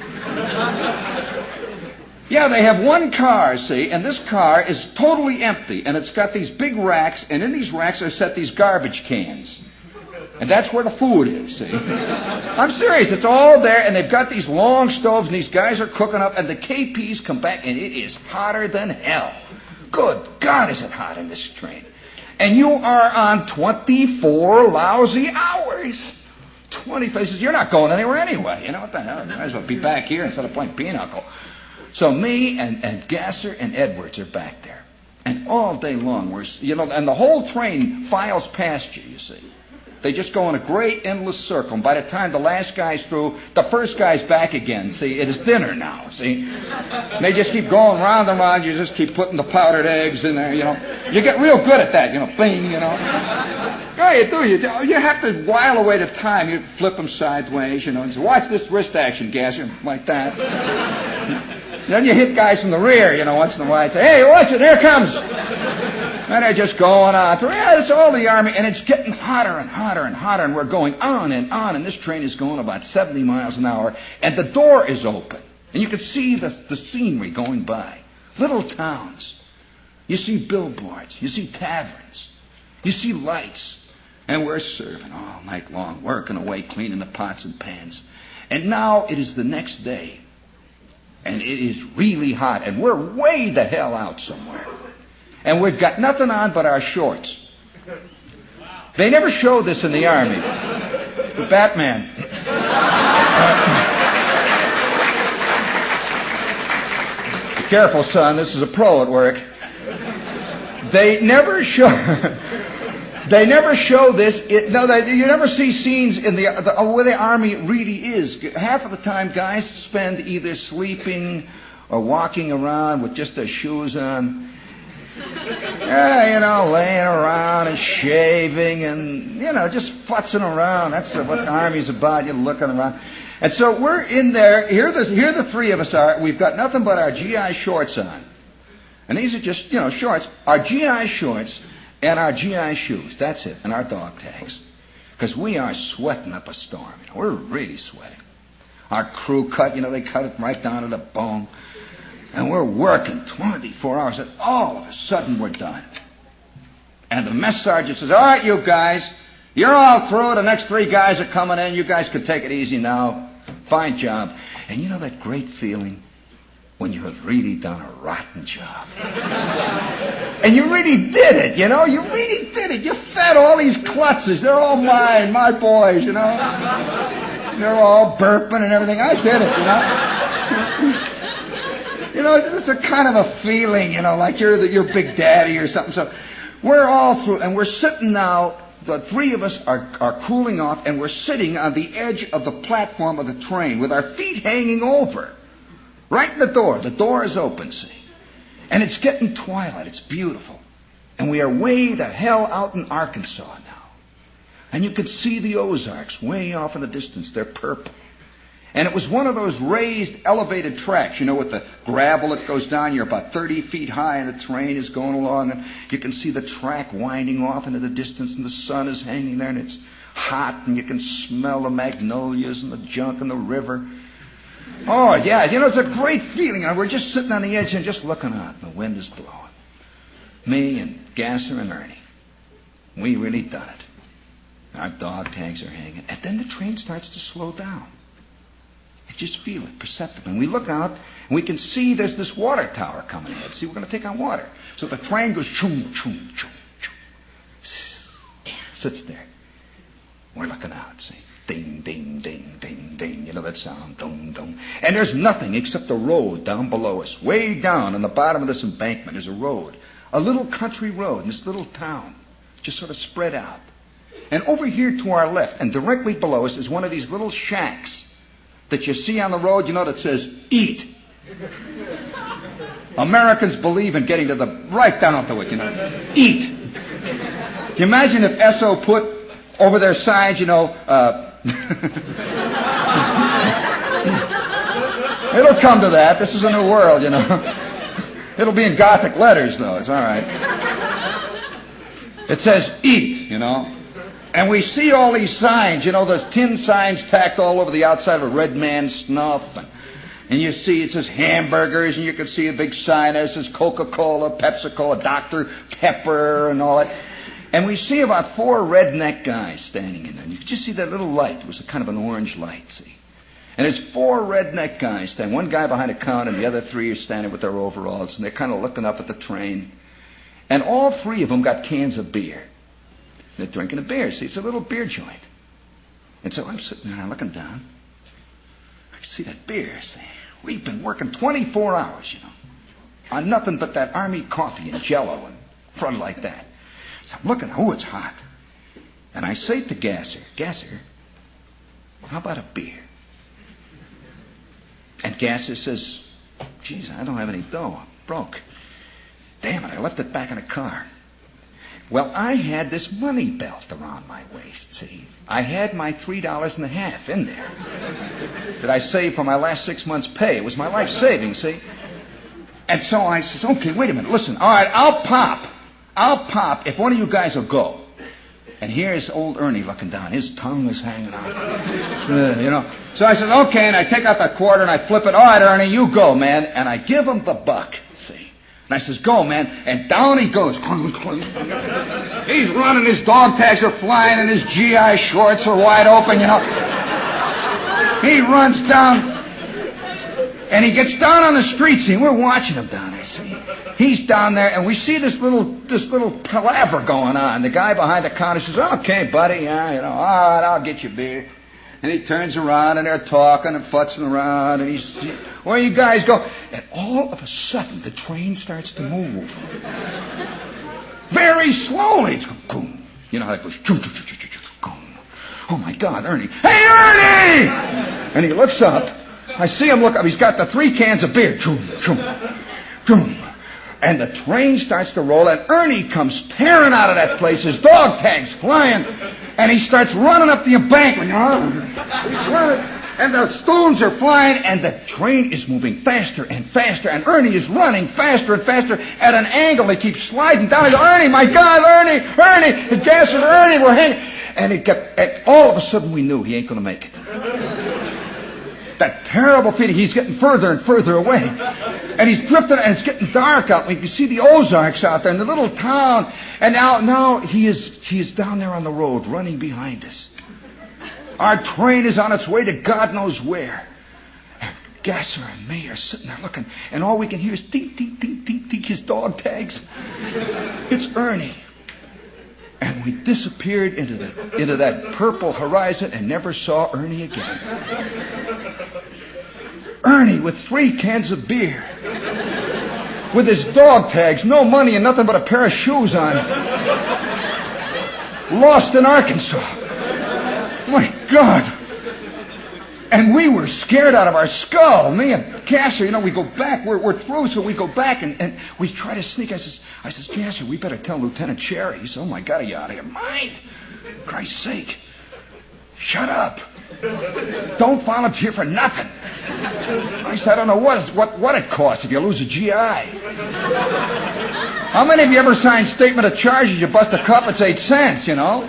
Yeah, they have one car, see, and this car is totally empty, and it's got these big racks, and in these racks are set these garbage cans. And that's where the food is, see. I'm serious, it's all there, and they've got these long stoves, and these guys are cooking up, and the KPs come back, and it is hotter than hell. Good God, is it hot in this train. And you are on 24 lousy hours. 20 faces, you're not going anywhere anyway. You know, what the hell, you might as well be back here instead of playing pinochle. So me and Gasser and Edwards are back there. And all day long, and the whole train files past you, you see. They just go in a great endless circle. And by the time the last guy's through, the first guy's back again. See, it is dinner now, see. And they just keep going round and round. You just keep putting the powdered eggs in there, you know. You get real good at that, you know, bing, you know. Yeah, you do. You have to while away the time. You flip them sideways, you know. And say, watch this wrist action, Gasser, like that. Then you hit guys from the rear, you know, once in a while. Say, hey, watch it, here it comes. And they're just going on. Yeah, it's all the Army, and it's getting hotter and hotter and hotter, and we're going on, and this train is going about 70 miles an hour, and the door is open, and you can see the scenery going by. Little towns. You see billboards. You see taverns. You see lights. And we're serving all night long, working away, cleaning the pots and pans. And now it is the next day. And it is really hot. And we're way the hell out somewhere. And we've got nothing on but our shorts. They never show this in the Army. The Batman. Be careful, son. This is a pro at work. They never show... They never show this. You never see scenes in where the Army really is. Half of the time, guys spend either sleeping or walking around with just their shoes on. Laying around and shaving and, just futzing around. That's what the Army's about. You're looking around. And so we're in there. Here the three of us are. We've got nothing but our GI shorts on. And these are just, shorts. Our GI shorts and our GI shoes. That's it. And our dog tags. Because we are sweating up a storm. We're really sweating. Our crew cut, they cut it right down to the bone. And we're working 24 hours. And all of a sudden we're done. And the mess sergeant says, all right, you guys, you're all through. The next 3 guys are coming in. You guys can take it easy now. Fine job. And you know that great feeling when you have really done a rotten job. And you really did it, you really did it. You fed all these klutzes. They're all mine, my boys, They're all burping and everything. I did it, It's a kind of a feeling, like you're Big Daddy or something. So we're all through, and we're sitting now. The 3 of us are cooling off, and we're sitting on the edge of the platform of the train with our feet hanging over. Right in the door. The door is open, see. And it's getting twilight. It's beautiful. And we are way the hell out in Arkansas now. And you can see the Ozarks way off in the distance. They're purple. And it was one of those raised, elevated tracks, with the gravel that goes down. You're about 30 feet high, and the train is going along, and you can see the track winding off into the distance, and the sun is hanging there, and it's hot, and you can smell the magnolias and the junk and the river. Oh, yeah, it's a great feeling. We're just sitting on the edge and just looking out, and the wind is blowing. Me and Gasser and Ernie. We really done it. Our dog tags are hanging. And then the train starts to slow down. You just feel it perceptibly. And we look out, and we can see there's this water tower coming ahead. See, we're going to take on water. So the train goes choom, choom, choom, choom. Sits there. We're looking out, see. Ding, ding, ding, ding, ding. That sound. Dum, dum. And there's nothing except the road down below us. Way down on the bottom of this embankment there's a road. A little country road in this little town. Just sort of spread out. And over here to our left and directly below us is one of these little shacks that you see on the road, that says, eat. Americans believe in getting to the right down to it, Eat. Can you imagine if Esso put over their signs, It'll come to that. This is a new world, It'll be in Gothic letters, though. It's all right. It says, eat, And we see all these signs, those tin signs tacked all over the outside of a Red Man Snuff. And you see it says hamburgers, and you can see a big sign that says Coca-Cola, Pepsi-Cola, Dr. Pepper, and all that. And we see about 4 redneck guys standing in there. And you can just see that little light. It was a kind of an orange light, see. And there's 4 redneck guys standing. One guy behind a counter, and the other 3 are standing with their overalls. And they're kind of looking up at the train. And all 3 of them got cans of beer. They're drinking a beer. See, it's a little beer joint. And so I'm sitting there and I'm looking down. I can see that beer. See, we've been working 24 hours, on nothing but that Army coffee and Jell-O and front like that. So I'm looking, it's hot. And I say to Gasser, how about a beer? And Gasser says, geez, I don't have any dough. I'm broke. Damn it, I left it back in the car. Well, I had this money belt around my waist, see. I had my $3.50 in there that I saved for my last 6 months' pay. It was my life savings, see. And so I says, okay, wait a minute, listen, all right, I'll pop if one of you guys will go. And here's old Ernie looking down. His tongue is hanging out. So I says, okay, and I take out that quarter and I flip it. All right, Ernie, you go, man. And I give him the buck, see. And I says, go, man. And down he goes. He's running, his dog tags are flying, and his GI shorts are wide open, you know. He runs down, and he gets down on the street scene. We're watching him down there, see. He's down there, and we see this little palaver going on. The guy behind the counter says, okay, buddy, yeah, you know, all right, I'll get you beer. And he turns around, and they're talking and futzing around, and where you guys go? And all of a sudden, the train starts to move. Very slowly. It's going, you know how it goes. Oh, my God, Ernie. Hey, Ernie! And he looks up. I see him look up. He's got the 3 cans of beer. And the train starts to roll, and Ernie comes tearing out of that place, his dog tags flying, and he starts running up the embankment. He's running, and the stones are flying, and the train is moving faster and faster, and Ernie is running faster and faster at an angle. He keeps sliding down. I go, Ernie, my God, Ernie! The gas is Ernie, we're hanging. And all of a sudden we knew he ain't going to make it. That terrible feeling. He's getting further and further away. And he's drifting, and it's getting dark out. You can see the Ozarks out there in the little town. And now he is down there on the road, running behind us. Our train is on its way to God knows where. And Gasser and me are sitting there looking, and all we can hear is tink, tink, tink, tink, tink, his dog tags. It's Ernie. And we disappeared into that purple horizon and never saw Ernie again. Ernie with 3 cans of beer. With his dog tags, no money and nothing but a pair of shoes on. Lost in Arkansas. My God. And we were scared out of our skull. Me and Gasser, you know, we go back. We're through, so we go back and we try to sneak. I says, Gasser, we better tell Lieutenant Cherry. He says, oh, my God, are you out of your mind? For Christ's sake. Shut up. Don't volunteer for nothing. I said, I don't know what it costs if you lose a GI. How many of you ever signed statement of charges? You bust a cup, it's 8 cents, you know.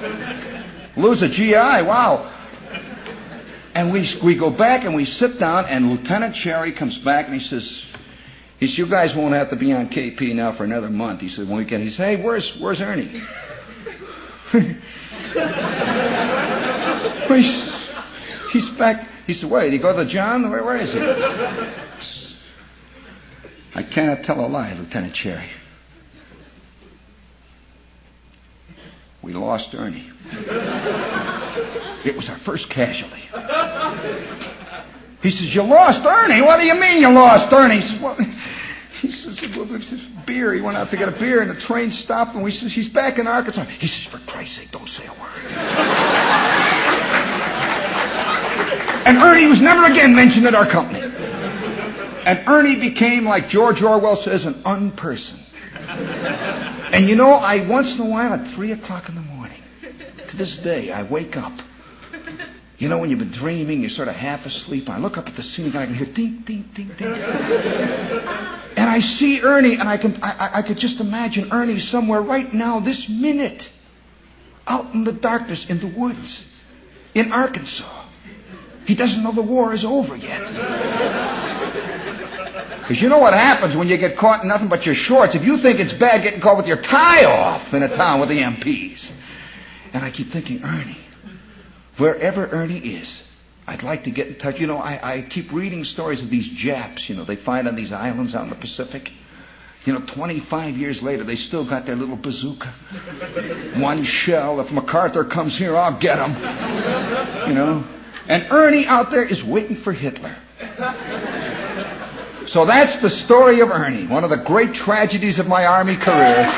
Lose a GI, wow. And we go back and we sit down, and Lieutenant Cherry comes back and he says, you guys won't have to be on KP now for another month. He said, when we get, he said, hey, where's Ernie? He's back. He said, wait, did he go to John? Where is he? I cannot tell a lie, Lieutenant Cherry. We lost Ernie. It was our first casualty. He says, you lost Ernie? What do you mean you lost Ernie? He says, beer. He went out to get a beer, and the train stopped, and we says, he's back in Arkansas. He says, for Christ's sake, don't say a word. And Ernie was never again mentioned at our company. And Ernie became, like George Orwell says, an unperson. And you know, I once in a while at 3 o'clock in the morning, to this day, I wake up. You know, when you've been dreaming, you're sort of half asleep. I look up at the ceiling and I can hear ding, ding, ding, ding. And I see Ernie, and I could just imagine Ernie somewhere right now, this minute, out in the darkness, in the woods, in Arkansas. He doesn't know the war is over yet. Because you know what happens when you get caught in nothing but your shorts. If you think it's bad getting caught with your tie off in a town with the MPs. And I keep thinking, Ernie, wherever Ernie is, I'd like to get in touch. You know, I keep reading stories of these Japs, you know, they find on these islands out in the Pacific. You know, 25 years later, they still got their little bazooka. One shell. If MacArthur comes here, I'll get him. You know. And Ernie out there is waiting for Hitler. So that's the story of Ernie, one of the great tragedies of my Army career.